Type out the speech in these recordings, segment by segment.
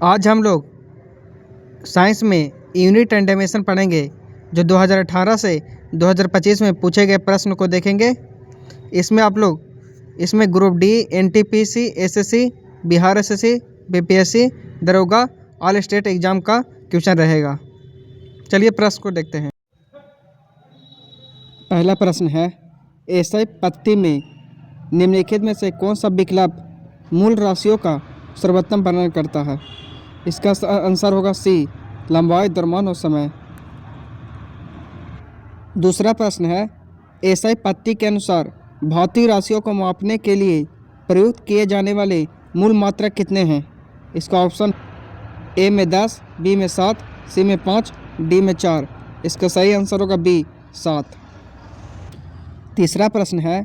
आज हम लोग साइंस में यूनिट एंड डायमेंशन पढ़ेंगे जो 2018 से 2025 में पूछे गए प्रश्न को देखेंगे। इसमें आप लोग group D, NTPC, SSC, Bihar SSC, BPSC, दरोगा, ऑल स्टेट एग्जाम का क्वेश्चन रहेगा। चलिए प्रश्न को देखते हैं। पहला प्रश्न है, एसआई पत्ती में निम्नलिखित में से कौन सा विकल्प मूल राशियों का सर्वोत्तम वर्णन करता है? इसका आंसर होगा सी, लंबाई, द्रव्यमान और समय। दूसरा प्रश्न है, एसआई पत्ती के अनुसार भौतिक राशियों को मापने के लिए प्रयुक्त किए जाने वाले मूल मात्रक कितने हैं? इसका ऑप्शन ए में 10, बी में 7, सी में 5, डी में 4। इसका सही आंसर होगा बी, 7। तीसरा प्रश्न है,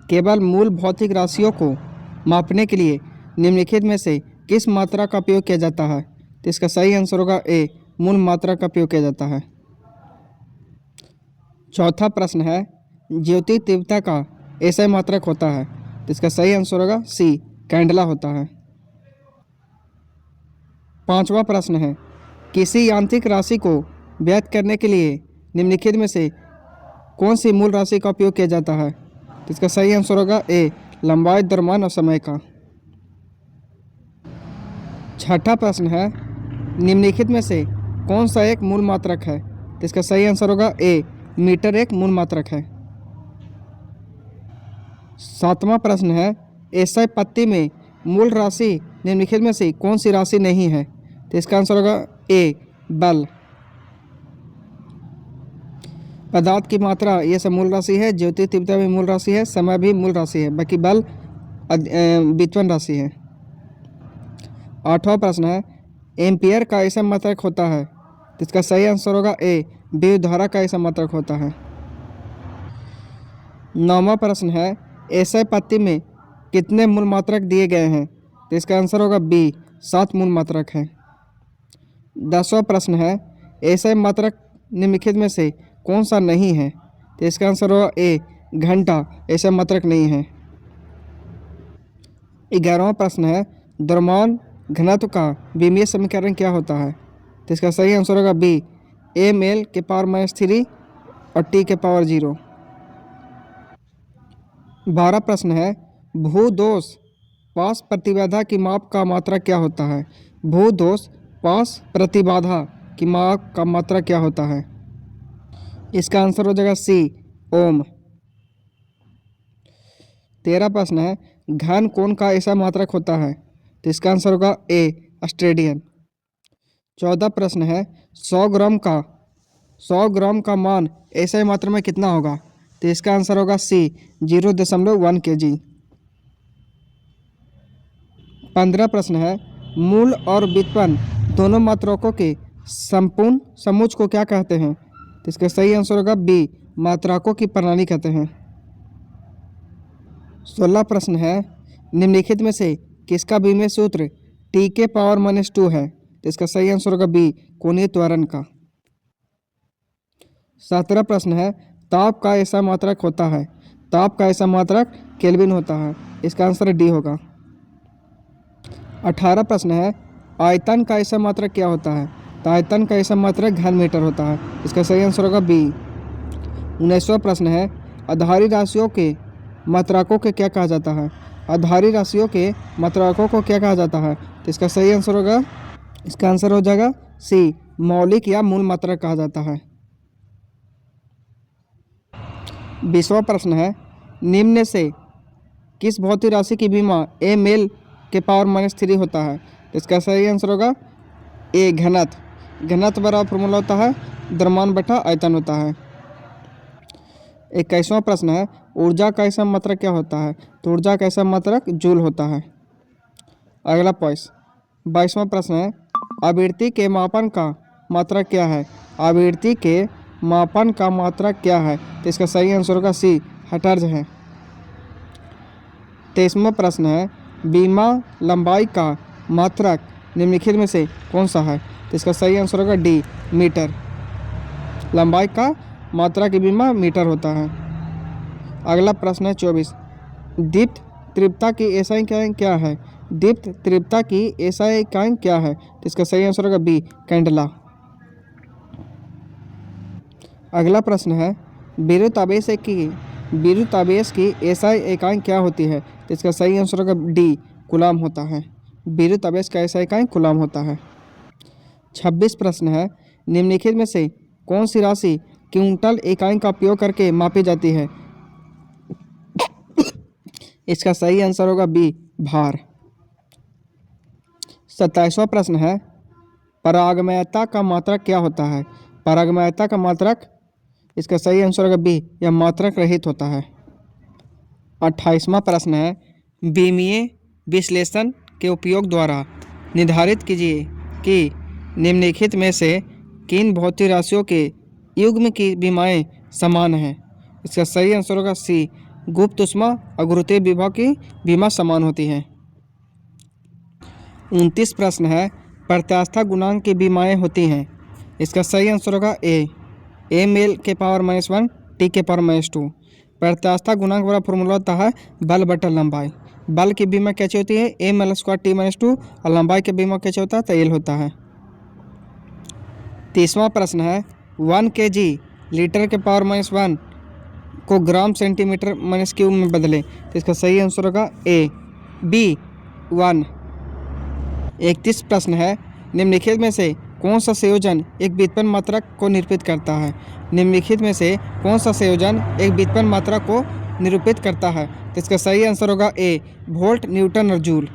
केवल मूल भौतिक राशियों को मापने के लिए निम्नलिखित में से किस मात्रा का उपयोग किया जाता है? तो इसका सही आंसर होगा ए, मूल मात्रा का उपयोग किया जाता है। चौथा प्रश्न है, ज्योति तीव्रता का एसआई मात्रक होता है? तो इसका सही आंसर होगा सी, कैंडला होता है। पांचवा प्रश्न है, किसी यांत्रिक राशि को व्यक्त करने के लिए निम्नलिखित में से कौन सी मूल राशि का उपयोग किया जाता है? तो इसका सही आंसर होगा ए, लंबाई, द्रव्यमान और समय का। छठा प्रश्न है, निम्नलिखित में से कौन सा एक मूल मात्रक है? तो इसका सही आंसर होगा ए, मीटर एक मूल मात्रक है। सातवां प्रश्न है, एसआई पत्ती में मूल राशि निम्नलिखित में से कौन सी राशि नहीं है? तो इसका आंसर होगा ए, बल। पदार्थ की मात्रा ये सब मूल राशि है, ज्योति तीव्रता भी मूल राशि है, समय भी मूल राशि है, बाकी बल व्युत्पन्न राशि है। आठवां प्रश्न है, एम्पियर का ऐसा मात्रक होता है? तो इसका सही आंसर होगा ए, विद्युत धारा का ऐसा मात्रक होता है। नौवां प्रश्न है, एसआई पत्ती में कितने मूल मात्रक दिए गए हैं? तो इसका आंसर होगा बी, 7 मूल मात्रक हैं। 10वां प्रश्न है, एसआई मात्रक निम्नलिखित में से कौन सा नहीं है? तो इसका आंसर होगा ए, घंटा ऐसा मात्रक नहीं है। 11वां प्रश्न है, द्रव्यमान घनत्व का विमीय समीकरण क्या होता है? तो इसका सही आंसर होगा बी, ml के पावर -3 और t के पावर 0। 12 प्रश्न है, भूदोष पास प्रतिबाधा की माप का मात्रक क्या होता है? भूदोष पास प्रतिबाधा की माप का मात्रक क्या होता है? इसका आंसर हो जाएगा सी, ओम। 13 प्रश्न है, घन कोण का ऐसा मात्रक होता है? तो इसका आंसर होगा ए, ऑस्ट्रेलियन। 14 प्रश्न है, 100 ग्राम का मान ऐसा मात्रा में कितना होगा? तो इसका आंसर होगा सी, 0.1 kg। 15 प्रश्न है, मूल और व्युत्पन्न दोनों मात्रकों के संपूर्ण समूह को क्या कहते हैं? तो इसका सही आंसर होगा बी, मात्रकों की प्रणाली कहते हैं। 16 प्रश्न है, निम्नलिखित में से किसका विमीय सूत्र t के पावर -2 है? तो इसका सही आंसर होगा बी, कोणीय त्वरण का। 17 प्रश्न है, ताप का ऐसा मात्रक होता है? ताप का ऐसा मात्रक केल्विन होता है, इसका आंसर डी होगा। 18 प्रश्न है, आयतन का ऐसा मात्रक क्या होता है? तो आयतन का ऐसा मात्रक घन मीटर होता है, इसका सही आंसर होगा बी। 19वां प्रश्न है, आधारी राशियों के मात्रकों के क्या कहा जाता है? आधारी राशियों के मात्रकों को क्या कहा जाता है? तो इसका सही आंसर होगा, इसका आंसर हो जाएगा सी, मौलिक या मूल मात्रक कहा जाता है। 20वां प्रश्न है, निम्न से किस भौतिक राशि की विमा ml के पावर -3 होता है? तो इसका सही आंसर होगा ए, घनत्व। घनत्व बराबर फॉर्मूला होता है द्रव्यमान बटा आयतन होता है। 21वां प्रश्न है, ऊर्जा का ऐसा मात्रक क्या होता है? तो ऊर्जा का ऐसा मात्रक जूल होता है। अगला पॉइंट 22वां प्रश्न है, आवृत्ति के मापन का मात्रक क्या है? आवृत्ति के मापन का मात्रक क्या है? तो इसका सही आंसर होगा सी, हर्ट्ज है। 23वां प्रश्न है, बीमा लंबाई का मात्रक निम्नलिखित में से कौन सा है? तो इसका सही आंसर होगा डी, मीटर। लंबाई का मात्रा की बीमा मीटर होता है। अगला प्रश्न है 24, दीप्त तीव्रता की एसआई क्या है? दीप्त तीव्रता की एसआई इकाई क्या है? तो इसका सही आंसर होगा बी, कैंडला। अगला प्रश्न है, विद्युत आवेश की एसआई इकाई क्या होती है? तो इसका सही आंसर होगा डी, कूलाम होता है। विद्युत आवेश का एसआई इकाई कूलाम होता है। 26 प्रश्न है, निम्नलिखित में से कौन सी राशि क्विंटल इकाई का उपयोग करके मापी जाती है? इसका सही आंसर होगा बी, भार। 27वां प्रश्न है, परागम्यता का मात्रक क्या होता है? परागम्यता का मात्रक, इसका सही आंसर होगा बी, यह मात्रक रहित होता है। 28वां प्रश्न है, बीमीय विश्लेषण के उपयोग द्वारा निर्धारित कीजिए कि निम्नलिखित में से किन भौतिक राशियों के युग्म की विमाएँ समान हैं? इसका सही आंसर होगा सी, गुप्त ऊष्मा और गुरुत्वीय विभव की विमा समान होती हैं। 29 प्रश्न है, प्रत्यास्था गुणांक की विमाएँ होती हैं? इसका सही आंसर होगा ए, ml के पावर -1 t के पावर -2। प्रत्यास्था गुणांक वाला फॉर्मूला होता है बल बटा लंबाई। बल की विमा कैसे होती है? ml² t-2 और लंबाई की विमा कैसे होता है? तो l होता है। 30वां प्रश्न है, 1 kg लीटर के पावर -1 को ग्राम सेंटीमीटर -क्यूब में बदलें। तो इसका सही आंसर होगा ए, बी, 1। 31 प्रश्न है, निम्नलिखित में से कौन सा संयोजन एक व्युत्पन्न मात्रक को निरूपित करता है? निम्नलिखित में से कौन सा संयोजन एक व्युत्पन्न मात्रक को निरूपित करता है? तो इसका सही आंसर होगा ए, वोल्ट, न्यूटन और जूल।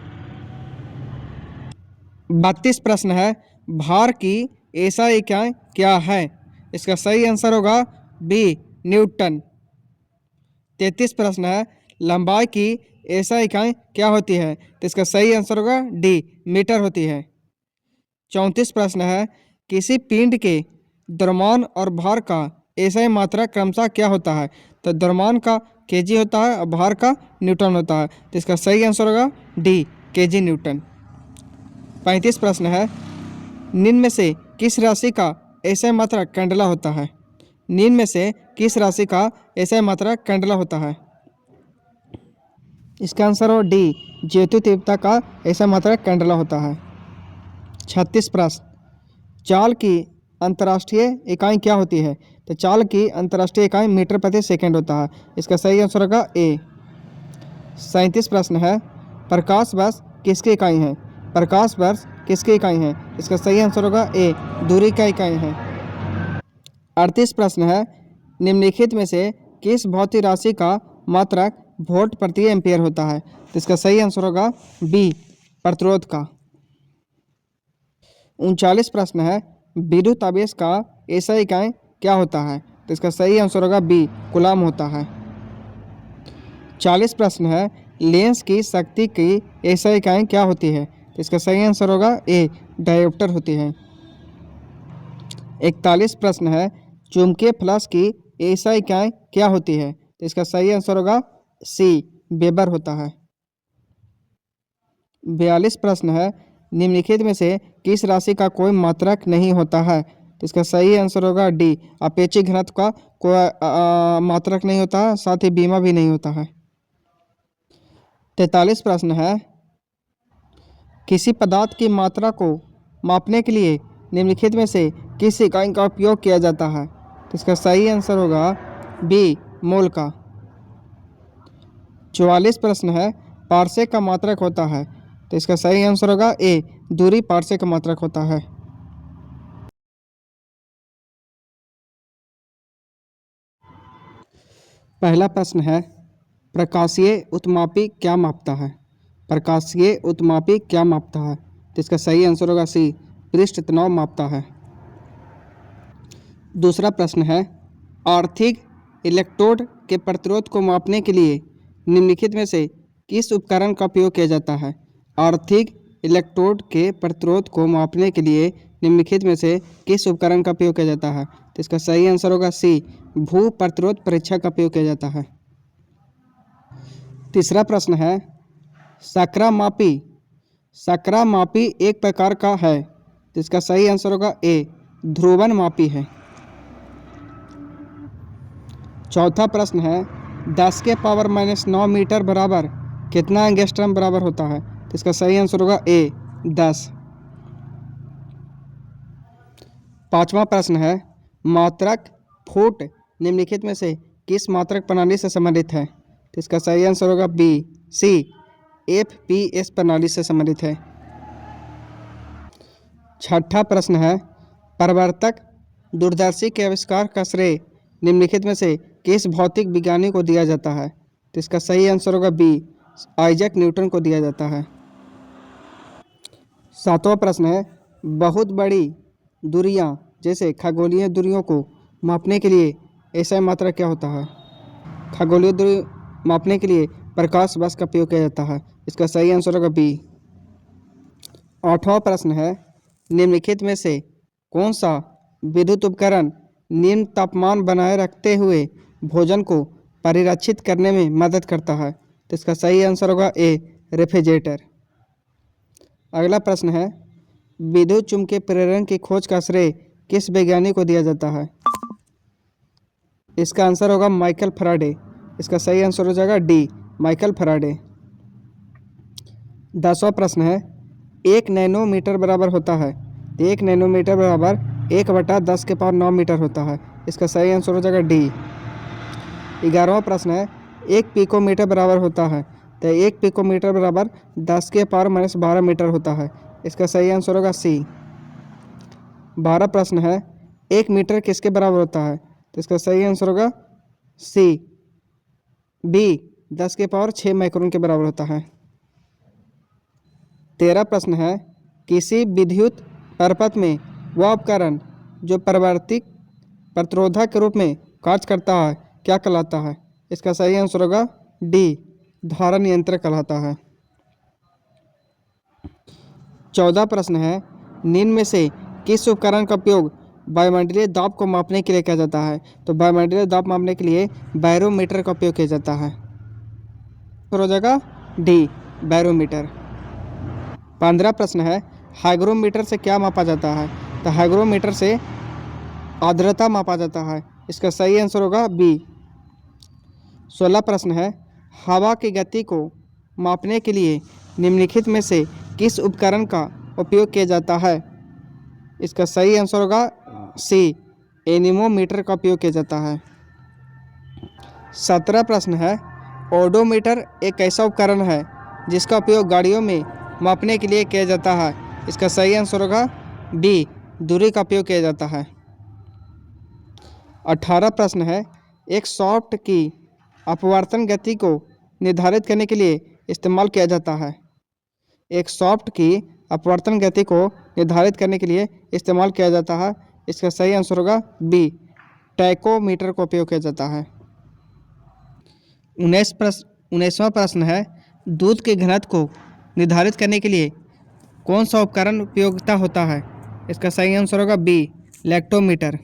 32 प्रश्न है, भार की एसआई इकाई क्या है? इसका सही आंसर होगा बी, न्यूटन। 33 प्रश्न है, लंबाई की एसआई इकाई क्या होती है? तो इसका सही आंसर होगा डी, मीटर होती है। 34 प्रश्न है, किसी पिंड के द्रव्यमान और भार का एसआई मात्रा क्रमशः क्या होता है? तो द्रव्यमान का केजी होता है और भार का न्यूटन होता है। तो इसका सही आंसर होगा डी, केजी न्यूटन। 35 प्रश्न है, निम्न में से किस राशि का एसआई मात्रा कैंडला होता है? निम्न में से किस राशि का एसआई मात्रा कैंडला होता है? इसका आंसर हो डी, ज्योति तीव्रता का एसआई मात्रा कैंडला होता है। 36 प्रश्न, चाल की अंतर्राष्ट्रीय इकाई क्या होती है? तो चाल की अंतर्राष्ट्रीय इकाई मीटर प्रति सेकंड होता है। इसका सही आंसर होगा ए। 37 प्रश्न है, प्रकाश वर्ष किसकी इकाई है? प्रकाश वर्ष किसकी इकाई है? इसका सही आंसर होगा ए, दूरी का इकाई है। 38 प्रश्न है, निम्नलिखित में से किस भौतिक राशि का मात्रक वोल्ट प्रति एम्पियर होता है? तो इसका सही आंसर होगा बी, प्रतिरोध का। 39 प्रश्न है, विद्युत आवेश का एसआई इकाई क्या होता है? तो इसका सही आंसर होगा बी, कूलाम होता है। 40 प्रश्न है, लेंस की शक्ति की एसआई इकाई क्या होती है? तो इसका सही आंसर होगा ए, डायोप्टर होती है। 41 प्रश्न है, चुंबकीय फ्लक्स की एसआई इकाई क्या होती है? तो इसका सही आंसर होगा सी, वेबर होता है। 42 प्रश्न है, निम्नलिखित में से किस राशि का कोई मात्रक नहीं होता है? तो इसका सही आंसर होगा डी, अपेक्षित घनत्व का कोई मात्रक नहीं होता है, साथ ही बीमा भी नहीं होता है। 43 प्रश्न है, किसी पदार्थ की मात्रा को मापने के लिए निम्नलिखित में से किस इकाई का उपयोग किया जाता है? तो इसका सही आंसर होगा बी, मोल का। 44 प्रश्न है, पारसेक का मात्रक होता है? तो इसका सही आंसर होगा ए, दूरी पारसेक का मात्रक होता है। पहला प्रश्न है, प्रकाशीय उत्मापी क्या मापता है? प्रकाशीय उत्मापी क्या मापता है? तो इसका सही आंसर होगा सी, पृष्ठ तनाव मापता है। दूसरा प्रश्न है, आर्थिक इलेक्ट्रोड के प्रतिरोध को मापने के लिए निम्नलिखित में से किस उपकरण का उपयोग किया जाता है? आर्थिक इलेक्ट्रोड के प्रतिरोध को मापने के लिए निम्नलिखित में से किस उपकरण का उपयोग किया जाता है? तो इसका सही आंसर होगा सी, भू प्रतिरोध परीक्षा का उपयोग किया जाता है। तीसरा प्रश्न है, सकरामापी एक प्रकार का है? तो इसका सही आंसर होगा ए, ध्रुवण मापी है। चौथा प्रश्न है, 10 के पावर -9 मीटर बराबर कितना एंगस्ट्रम बराबर होता है? तो इसका सही आंसर होगा ए 10। पांचवा प्रश्न है, मात्रक फुट निम्नलिखित में से किस मात्रक प्रणाली से संबंधित है? तो इसका सही आंसर होगा बी सी FPS प्रणाली से संबंधित है। छठा प्रश्न है, प्रवर्तक दूरदर्शी के आविष्कार का श्रेय निम्नलिखित में से किस भौतिक विज्ञानी को दिया जाता है? तो इसका सही आंसर होगा बी आइजैक न्यूटन को दिया जाता है। सातवां प्रश्न है, बहुत बड़ी दूरियां जैसे खगोलीय दूरियों को मापने के लिए ऐसा मात्रा क्या होता है? खगोलीय दूरी मापने के लिए प्रकाश वर्ष का उपयोग किया जाता है। इसका सही आंसर होगा बी। आठवां प्रश्न है, निम्नलिखित में से कौन सा विद्युत उपकरण निम्न तापमान बनाए रखते हुए भोजन को परिरक्षित करने में मदद करता है? तो इसका सही आंसर होगा ए रेफ्रिजरेटर। अगला प्रश्न है, विद्युत चुम्बकीय प्रेरण की खोज का श्रेय किस वैज्ञानिक को दिया जाता है? इसका आंसर होगा माइकल फैराडे। इसका सही आंसर हो जाएगा डी माइकल फैराडे। 10वां प्रश्न है, 1 नैनोमीटर बराबर होता है। 1 नैनोमीटर बराबर 1/10⁹ मीटर होता है। इसका सही आंसर हो जाएगा डी। 11वां प्रश्न है, 1 पिकोमीटर बराबर होता है। तो 1 पिकोमीटर बराबर 10⁻⁻12 मीटर होता है। इसका सही आंसर होगा सी। 12 प्रश्न है, 1 मीटर किसके बराबर होता है? तो इसका सही आंसर होगा सी बी 10⁶ माइक्रोन के बराबर होता है। 13 प्रश्न है, किसी विद्युत परिपथ में वह उपकरण जो परिवर्तित प्रतिरोधक के रूप में कार्य करता है क्या कहलाता है? इसका सही आंसर होगा डी धारा नियंत्रक कहलाता है। 14 प्रश्न है, निम्न में से किस उपकरण का उपयोग वायुमंडलीय दाब को मापने के लिए किया जाता है? तो वायुमंडलीय दाब मापने के लिए बैरोमीटर का उपयोग किया जाता है। तो हो जाएगा डी बैरोमीटर। 15 प्रश्न है, हाइग्रोमीटर से क्या मापा जाता है? तो हाइग्रोमीटर से आर्द्रता मापा जाता है। इसका सही आंसर होगा बी। 16 प्रश्न है, हवा की गति को मापने के लिए निम्नलिखित में से किस उपकरण का उपयोग किया जाता है? इसका सही आंसर होगा सी एनीमोमीटर का उपयोग किया जाता है। 17 प्रश्न है, ओडोमीटर एक ऐसा उपकरण है जिसका उपयोग गाड़ियों में मापने के लिए किया जाता है। इसका सही आंसर होगा बी दूरी का उपयोग किया जाता है। 18 प्रश्न है, एक सॉफ्ट की अपवर्तन गति को निर्धारित करने के लिए इस्तेमाल किया जाता है। एक सॉफ्ट की अपवर्तन गति को निर्धारित करने के लिए इस्तेमाल किया जाता है। इसका सही आंसर होगा बी टैकोमीटर का उपयोग किया जाता है। 19वां प्रश्न है, दूध के घनत्व को निर्धारित करने के लिए कौन सा उपकरण उपयोगिता होता है? इसका सही आंसर होगा बी लैक्टोमीटर।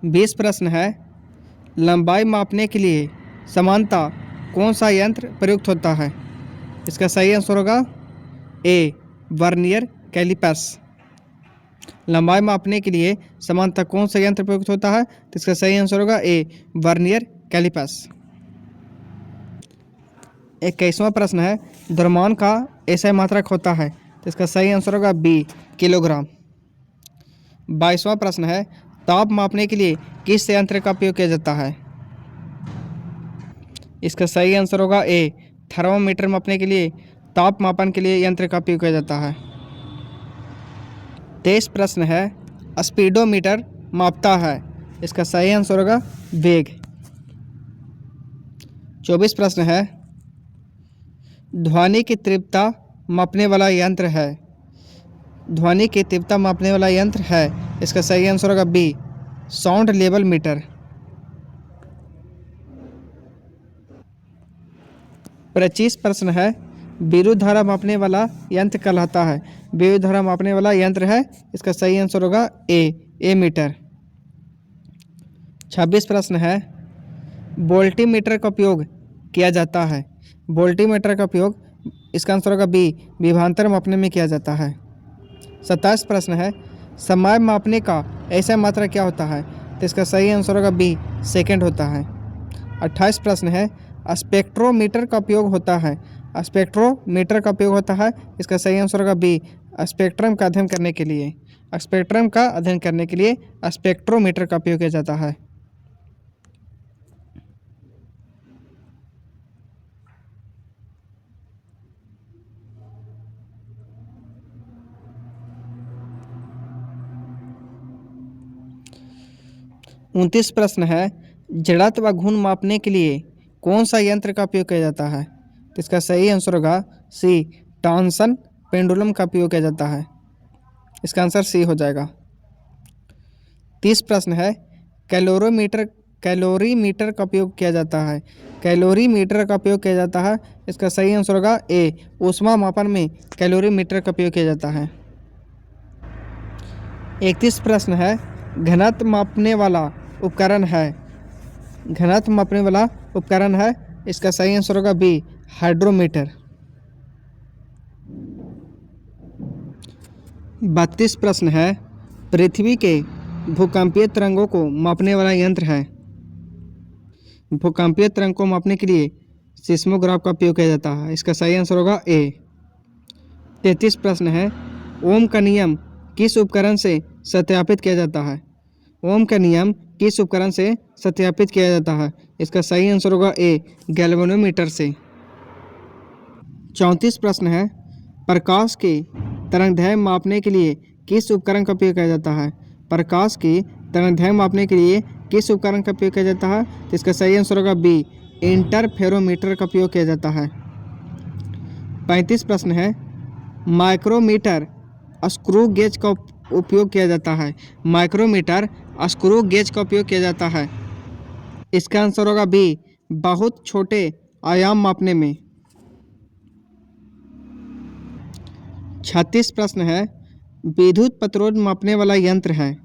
20 प्रश्न है, लंबाई मापने के लिए सामान्यतः कौन सा यंत्र प्रयुक्त होता है? इसका सही आंसर होगा ए वर्नियर कैलिपर्स। लंबाई मापने के लिए सामान्यतः कौन सा यंत्र प्रयुक्त होता है? तो इसका सही आंसर होगा ए वर्नियर कैलिपर्स। 21वां प्रश्न है, द्रव्यमान का ऐसा मात्रक होता है। तो इसका सही आंसर होगा बी किलोग्राम। 22वां प्रश्न है, ताप मापने के लिए किस यंत्र का उपयोग किया जाता है? इसका सही आंसर होगा ए थर्मामीटर मापने के लिए ताप मापन के लिए यंत्र का उपयोग किया जाता है। 23 प्रश्न है, स्पीडोमीटर मापता है। इसका सही आंसर होगा वेग। 24 प्रश्न है, ध्वनि की तीव्रता मापने वाला यंत्र है। ध्वनि की तीव्रता मापने वाला यंत्र है। इसका सही आंसर होगा बी साउंड लेवल मीटर। 25 प्रश्न है, विद्युत धारा मापने वाला यंत्र कहलाता है। विद्युत धारा मापने वाला यंत्र है। इसका सही आंसर होगा ए मीटर। 26 प्रश्न है, वोल्टीमीटर का उपयोग किया जाता है। वोल्टीमीटर का उपयोग इसका आंसर होगा बी विभवांतर मापने में किया जाता है। 27 प्रश्न है, समय मापने का ऐसा मात्रा क्या होता है? तो इसका सही आंसर होगा बी सेकंड होता है। 28 प्रश्न है, स्पेक्ट्रोमीटर का उपयोग होता है। स्पेक्ट्रोमीटर का उपयोग होता है। इसका सही आंसर होगा बी, स्पेक्ट्रम का अध्ययन करने के लिए। स्पेक्ट्रम का अध्ययन करने के लिए स्पेक्ट्रोमीटर का उपयोग किया जाता है। उनतीस प्रश्न है, जड़त्व व घूर्ण मापने के लिए कौन सा यंत्र का उपयोग किया जाता है? तो इसका सही आंसर होगा सी, टॉनसन पेंडुलम का उपयोग किया जाता है। इसका आंसर सी हो जाएगा। 30 प्रश्न है, कैलोरीमीटर का उपयोग किया जाता है। कैलोरीमीटर का उपयोग किया जाता है। इसका सही आंसर होगा ए, ऊष्मा मापन में कैलोरीमीटर का उपयोग किया जाता है। 31 प्रश्न है, घनत्व मापने वाला उपकरण है। घनत्व मापने वाला उपकरण है। इसका सही आंसर होगा बी, हाइड्रोमीटर। 32 प्रश्न है, पृथ्वी के भूकंपीय तरंगों को मापने वाला यंत्र है। भूकंपीय तरंग को मापने के लिए सिस्मोग्राफ का उपयोग किया जाता है। इसका सही आंसर होगा ए। 33 प्रश्न है, ओम का नियम किस उपकरण से सत्यापित किया जाता है? ओम का नियम किस उपकरण से सत्यापित किया जाता है? इसका सही आंसर होगा ए, गैल्वेनोमीटर से। 34 प्रश्न है, प्रकाश की तरंगदैर्घ्य मापने के लिए किस उपकरण का उपयोग किया जाता है? प्रकाश की तरंगदैर्घ्य मापने के लिए किस उपकरण का उपयोग किया जाता है? तो इसका सही आंसर होगा बी, इंटरफेरोमीटर का उपयोग किया जाता है। 35 प्रश्न है, माइक्रोमीटर स्क्रू गेज का उपयोग किया जाता है। माइक्रोमीटर स्क्रू गेज का उपयोग किया जाता है। इसका आंसर होगा बी, बहुत छोटे आयाम मापने में। 36 प्रश्न है, विद्युत प्रतिरोध मापने वाला यंत्र है।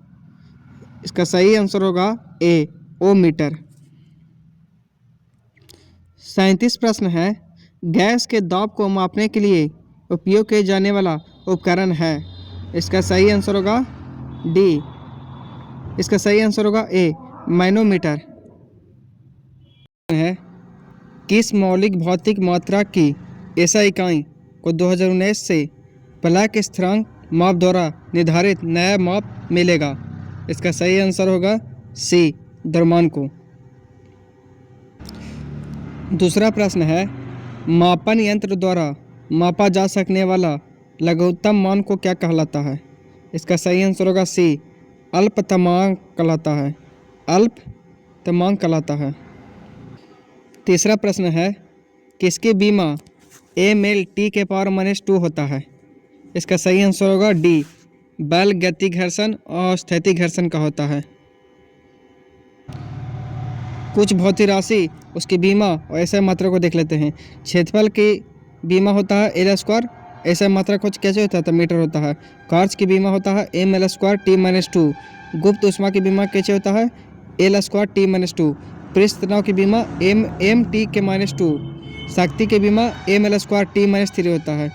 इसका सही आंसर होगा ए, ओमीटर। 37 प्रश्न है, गैस के दाब को मापने के लिए उपयोग किए जाने वाला उपकरण है। इसका सही आंसर होगा डी, इसका सही आंसर होगा ए, मैनोमीटर। है, किस मौलिक भौतिक मात्रा की एसआई इकाई को 2019 से प्लैंक स्थिरांक माप द्वारा निर्धारित नया माप मिलेगा? इसका सही आंसर होगा सी, द्रव्यमान को। दूसरा प्रश्न है, मापन यंत्र द्वारा मापा जा सकने वाला लघुत्तम मान को क्या कहलाता है? इसका सही आंसर होगा सी, अल्पतमांक कहलाता है। अल्पतमांक कहलाता है। तीसरा प्रश्न है, किसके बीमा ml T⁻² होता है? इसका सही आंसर होगा डी, बल गति घर्षण और स्थैतिक घर्षण का होता है। कुछ भौतिक राशि उसकी बीमा और ऐसा मात्रा को देख लेते हैं। क्षेत्रफल की बीमा होता है L², ऐसा मात्रा कुछ कैसे होता है तो मीटर होता है। कार्य की बीमा होता है ml² T-2। गुप्त ऊष्मा की बीमा कैसे होता है L² T-2। पृष्ठ तनाव की बीमा mT⁻²। शक्ति की बीमा ml² T-3 होता है।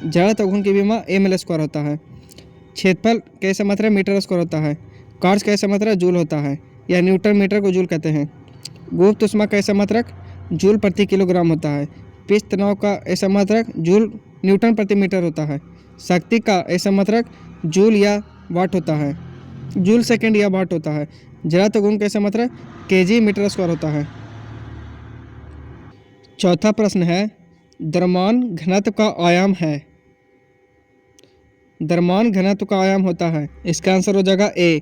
जड़त्व घूर्ण की बीमा ml² होता है। क्षेत्रफल कैसा मात्रा मीटर² होता है। कार्य कैसा मात्रा जूल होता है या न्यूटन मीटर को जूल कहते हैं। गुप्त ऊष्मा का ऐसा मात्रक जूल प्रति किलोग्राम होता है। पृष्ठ तनाव का ऐसा मात्रक जूल न्यूटन प्रति मीटर होता है। शक्ति का ऐसा मात्रक जूल या वाट होता है, जूल सेकंड या वाट होता है। जड़त्व घूर्ण का ऐसा मात्रक kg मीटर² होता है। चौथा प्रश्न है, द्रव्यमान घनत्व का आयाम है। द्रव्यमान घनत्व का आयाम होता है। इसका आंसर हो जाएगा ए,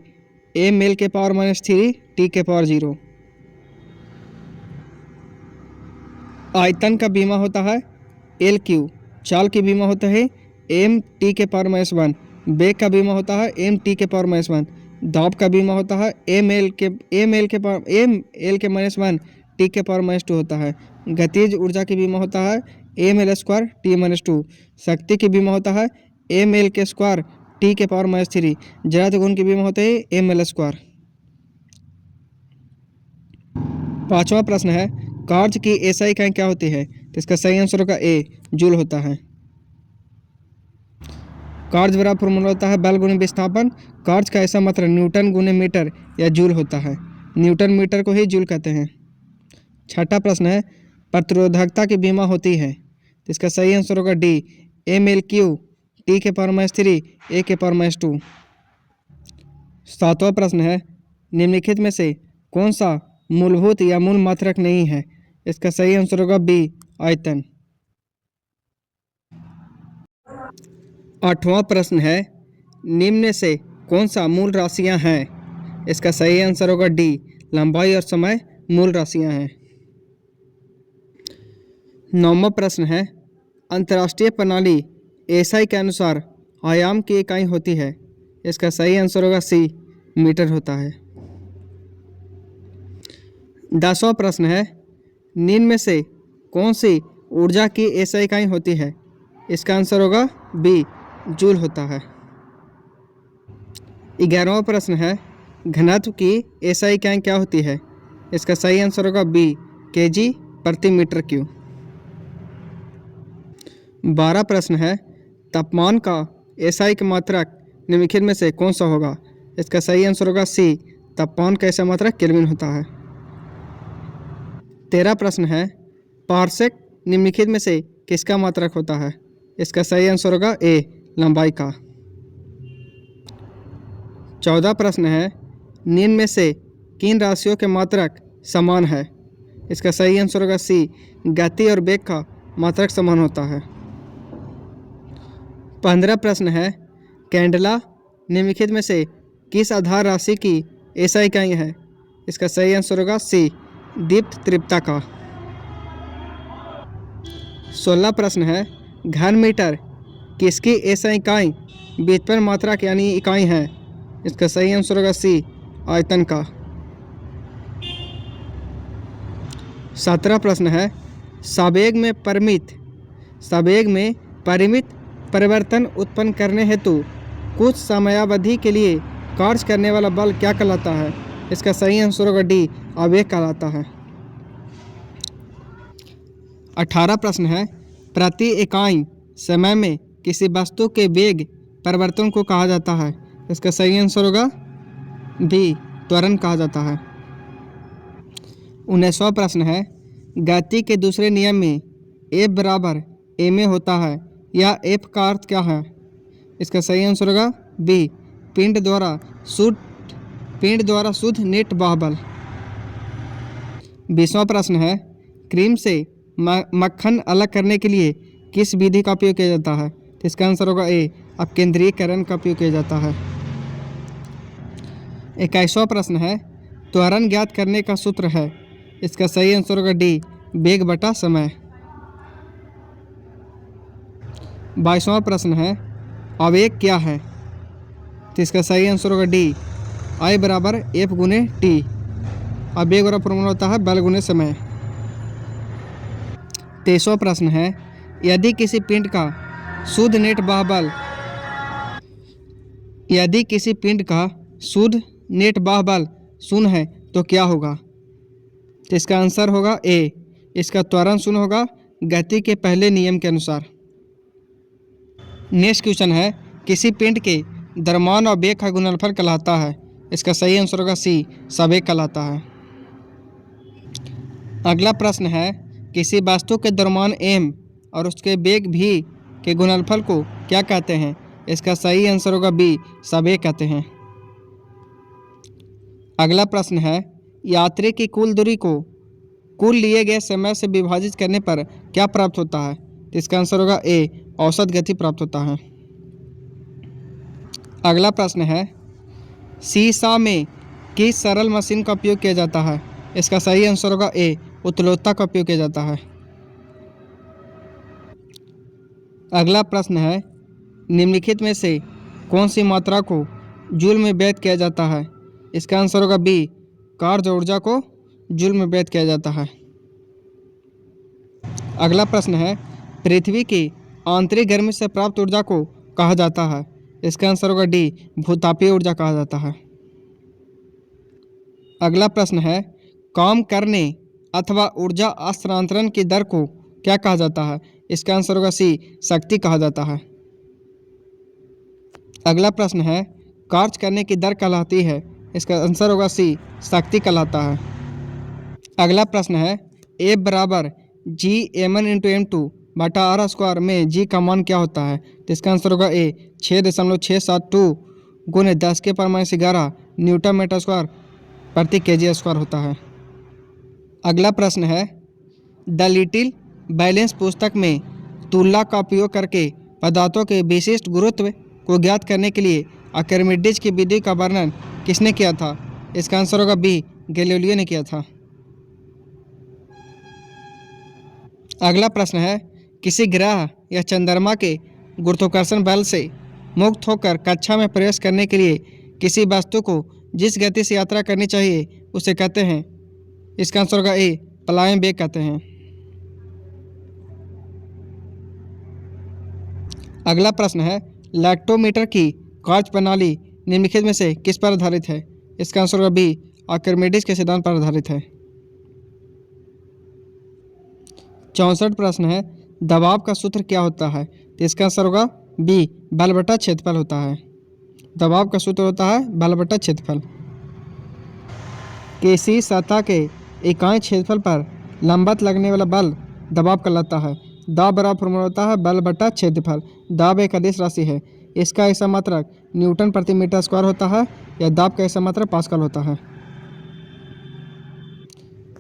ml⁻³ T⁻0। आयतन का बीमा होता है L3। चाल की बीमा होता है mT⁻1। वेग का बीमा होता है mT⁻1। दाब का बीमा होता है ml⁻1 T⁻2 होता है। गतिज ऊर्जा की बीमा होता है ml² T-2। शक्ति की बीमा होता है ml² T⁻3। जड़त्व घूर्ण की बीमा होता है ml²। पांचवा प्रश्न है, कार्य की एसआई इकाई क्या होती है? तो इसका सही आंसर होगा ए, जूल होता है। कार्य बराबर फॉर्मूला होता है बल गुणे विस्थापन। कार्य का ऐसा मात्रा न्यूटन गुणे मीटर या जूल होता है। न्यूटन मीटर को ही जूल कहते हैं। छठा प्रश्न है, प्रतिरोधकता की बीमा होती है। तो इसका सही आंसर होगा डी, MLQ T के पावर माइनस 3 A के पावर माइनस 2। सातवां प्रश्न है, निम्नलिखित में से कौन सा मूलभूत या मूल मात्रक नहीं है? इसका सही आंसर होगा बी, आयतन। आठवां प्रश्न है, निम्न में से कौन सा मूल राशियां हैं? इसका सही आंसर होगा डी, लंबाई और समय मूल राशियां हैं। नौवां प्रश्न है, अंतर्राष्ट्रीय प्रणाली एसआई के अनुसार आयाम की इकाई होती है? इसका सही आंसर होगा सी, मीटर होता है। 10वां प्रश्न है, निम्न में से कौन सी ऊर्जा की एसआई इकाई होती है? इसका आंसर होगा बी, जूल होता है। 11वां प्रश्न है, घनत्व की एसआई इकाई क्या होती है? इसका सही आंसर होगा बी, केजी प्रति मीटर क्यूब। 12वां प्रश्न है, तापमान का एसआई का मात्रक निम्नलिखित में से कौन सा होगा? इसका सही आंसर होगा सी, तापमान का एसआई मात्रक केल्विन होता है। 13वां प्रश्न है, पारसेक निम्नलिखित में से किसका मात्रक होता है? इसका सही आंसर होगा ए, लंबाई का। 14वां प्रश्न है, निम्न में से किन राशियों के मात्रक समान है? इसका सही आंसर होगा सी, गति और वेग का मात्रक समान होता है। 15वां प्रश्न है, कैंडेला निम्नलिखित में से किस आधार राशि की एसआई इकाई है? इसका सही आंसर होगा सी, दीप्त तीव्रता का। 16वां प्रश्न है, घन मीटर किसकी एसआई इकाई व्युत्पन्न मात्रक यानी इकाई है? इसका सही आंसर होगा सी, आयतन का। 17वां प्रश्न है, संवेग में परिमित परिवर्तन उत्पन्न करने हेतु कुछ समयावधि के लिए कार्य करने वाला बल क्या कहलाता है? इसका सही आंसर होगा डी, आवेग कहलाता है। 18वां प्रश्न है, प्रति इकाई समय में किसी वस्तु के वेग परिवर्तन को कहा जाता है? इसका सही आंसर होगा बी, त्वरण कहा जाता है। 19वां प्रश्न है, गति के दूसरे नियम में F बराबर ma होता है या F का अर्थ क्या है? इसका सही आंसर होगा बी, पिंड द्वारा शुद्ध नेट बाहबल। 20वां प्रश्न है, क्रीम से मक्खन अलग करने के लिए किस विधि का उपयोग किया जाता है? तो इसका आंसर होगा ए, अपकेंद्रीकरण का उपयोग किया जाता है। 21वां प्रश्न है, त्वरण ज्ञात करने का सूत्र है? इसका सही आंसर होगा डी, वेग बटा समय। 22वां प्रश्न है, आवेग क्या है? तो इसका सही आंसर होगा डी, I बराबर F गुने टी। आवेग वाला फॉर्मूला होता है बल गुने समय। 23वां प्रश्न है, यदि किसी पिंड का शुद्ध नेट बाहबल शून्य है तो क्या होगा? तो इसका आंसर होगा ए, इसका त्वरण शून्य होगा गति के पहले नियम के अनुसार। नेक्स्ट क्वेश्चन है, किसी पिंड के द्रव्यमान और वेग का गुणनफल कहलाता है? इसका सही आंसर होगा सी, संवेग कहलाता है। अगला प्रश्न है, किसी वस्तु के द्रव्यमान m और उसके वेग v के गुणनफल को क्या कहते हैं? इसका सही आंसर होगा बी, संवेग कहते हैं। अगला प्रश्न है, यात्री की कुल दूरी को कुल लिए गए समय से विभाजित करने पर क्या प्राप्त होता है? तो इसका आंसर होगा ए, औसत गति प्राप्त होता है। अगला प्रश्न है, सीसा में किस सरल मशीन का उपयोग किया जाता है? इसका सही आंसर होगा ए, उत्तलोत्ता का उपयोग किया जाता है। अगला प्रश्न है, निम्नलिखित में से कौन सी मात्रा को जूल में व्यक्त किया जाता है? इसका आंसर होगा बी, कार्य ऊर्जा को जूल में व्यक्त किया जाता है। अगला प्रश्न है, पृथ्वी की आंतरिक गर्मी से प्राप्त ऊर्जा को कहा जाता है? इसका आंसर होगा डी, भूतापीय ऊर्जा कहा जाता है। अगला प्रश्न है, काम करने अथवा ऊर्जा स्थानांतरण की दर को क्या कहा जाता है? इसका आंसर होगा सी, शक्ति कहा जाता है। अगला प्रश्न है, कार्य करने की दर कहलाती है? इसका आंसर होगा सी, शक्ति कहलाता है। अगला प्रश्न है, F बराबर G m1 × m2 बटा आर स्क्वायर में जी का मान क्या होता है? तो इसका आंसर होगा ए 6.672 गुने 10⁻11 न्यूटन मीटर स्क्वायर प्रति केजी स्क्वायर होता है। अगला प्रश्न है, द लिटिल बैलेंस पुस्तक में तुलना का उपयोग करके पदार्थों के विशिष्ट गुरुत्व को ज्ञात करने के लिए आर्किमिडीज की विधि का वर्णन किसने किया था? इसका आंसर होगा बी गैलीलियो ने किया था। अगला प्रश्न है, किसी ग्रह या चंद्रमा के गुरुत्वाकर्षण बल से मुक्त होकर कक्षा में प्रवेश करने के लिए किसी वस्तु को जिस गति से यात्रा करनी चाहिए उसे कहते हैं? इसका आंसर होगा ए पलायन वेग कहते हैं। अगला प्रश्न है, लैक्टोमीटर की कार्यप्रणाली निम्नलिखित में से किस पर आधारित है? इसका आंसर होगा बी आर्किमिडीज के सिद्धांत पर आधारित है। 64 प्रश्न है, दबाव का सूत्र क्या होता है? तो इसका आंसर होगा बी बल बटा क्षेत्रफल होता है। दबाव का सूत्र होता है बल बटा क्षेत्रफल। किसी सतह के इकाई क्षेत्रफल पर लंबवत लगने वाला बल दबाव कहलाता है। दाब बराबर फॉर्मूला होता है बल बटा क्षेत्रफल। दाब एक अदिश राशि है। इसका ऐसा मात्रक न्यूटन प्रति मीटर स्क्वायर होता है या दाब का ऐसा मात्रक पास्कल होता है।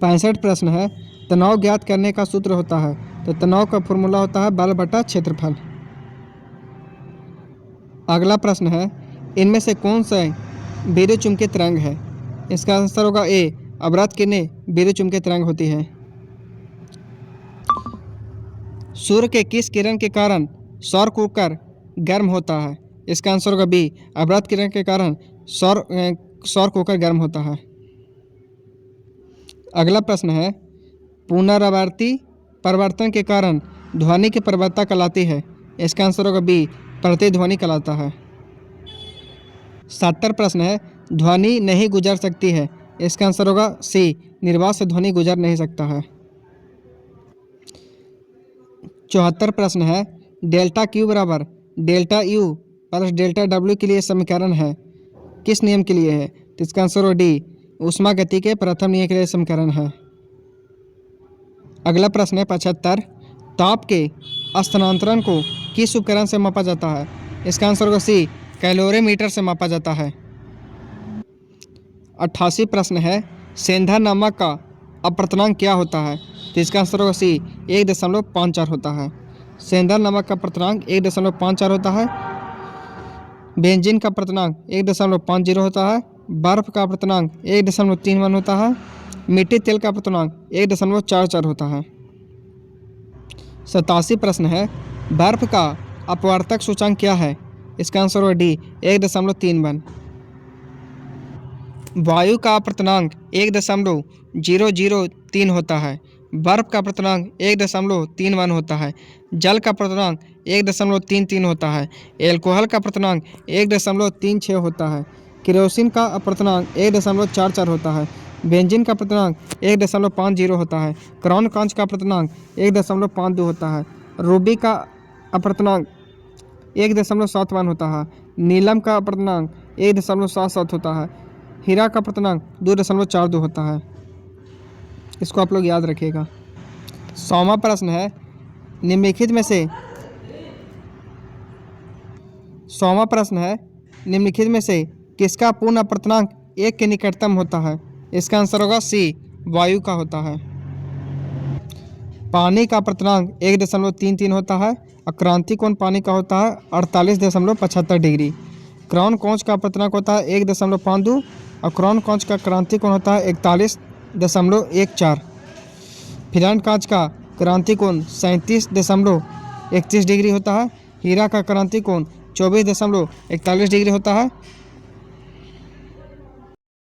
65 प्रश्न है, तनाव ज्ञात करने का सूत्र होता है? तो तनाव का फॉर्मूला होता है बल बटा क्षेत्रफल। अगला प्रश्न है, इनमें से कौन सा विद्युत चुम्बकीय तरंग है? इसका आंसर होगा ए अवरक्त किरणें विद्युत चुम्बकीय तरंग होती है। सूर्य के किस किरण के कारण सौर कुकर गर्म होता है? इसका आंसर होगा बी अवरक्त किरण के कारण सौर कुकर गर्म होता है। अगला प्रश्न है, पुनरावर्ती परिवर्तन के कारण ध्वनि की प्रवणता कहलाती है? इसका आंसर होगा बी प्रतिध्वनि कहलाता है। 70 प्रश्न है, ध्वनि नहीं गुजर सकती है? इसका आंसर होगा सी निर्वात से ध्वनि गुजर नहीं सकता है। 74 प्रश्न है, डेल्टा क्यू बराबर delta U plus delta W के लिए समीकरण है किस नियम के लिए है? तो इसका आंसर होगा डी ऊष्मा गति के प्रथम नियम के लिए समीकरण है। अगला प्रश्न है 75, ताप के स्थानांतरण को किस उपकरण से मापा जाता है? इसका आंसर होगा सी कैलोरीमीटर से मापा जाता है। 88 प्रश्न है, सेंधा नमक का अपवर्तनांक क्या होता है? तो इसका आंसर होगा सी 1.54 होता है। सेंधा नमक का अपवर्तनांक 1.54 होता है। बेंजीन का अपवर्तनांक 1.50 होता है। बर्फ का अपवर्तनांक 1.31 होता है। मिट्टी तेल का अपवर्तनांक 1.44 होता है। 87 प्रश्न है, बर्फ का अपवर्तक सूचांक क्या है? इसका आंसर होगा डी 1.31। वायु का अपवर्तनांक 1.003 होता है। बर्फ का अपवर्तनांक 1.31 होता है। जल का अपवर्तनांक 1.33 होता है। एल्कोहल का अपवर्तनांक 1.36 होता है। केरोसिन का अपवर्तनांक 1.44 होता है। बेंजीन का अपवर्तनांक 1.50 होता है। क्राउन कांच का अपवर्तनांक 1.52 होता है। रूबी का अपवर्तनांक 1.71 होता है। नीलम का अपवर्तनांक 1.77 होता है। हीरा का अपवर्तनांक 2.42 होता है। इसको आप लोग याद रखिएगा। 100वां प्रश्न है, निम्नलिखित में से किसका पूर्ण अपवर्तनांक 1 के निकटतम होता है? इसका आंसर होगा सी वायु का होता है। पानी का अपवर्तनांक 1.33 होता है। और क्रांति कोण पानी का होता है 48.75 डिग्री। क्राउन कांच का अपवर्तनांक होता है 1.52 और क्राउन कांच का क्रांति कोण होता है 41.14। फिलान कांच का क्रांति कोण 37.31 डिग्री होता है। हीरा का क्रांति कोण 24.41 डिग्री होता है।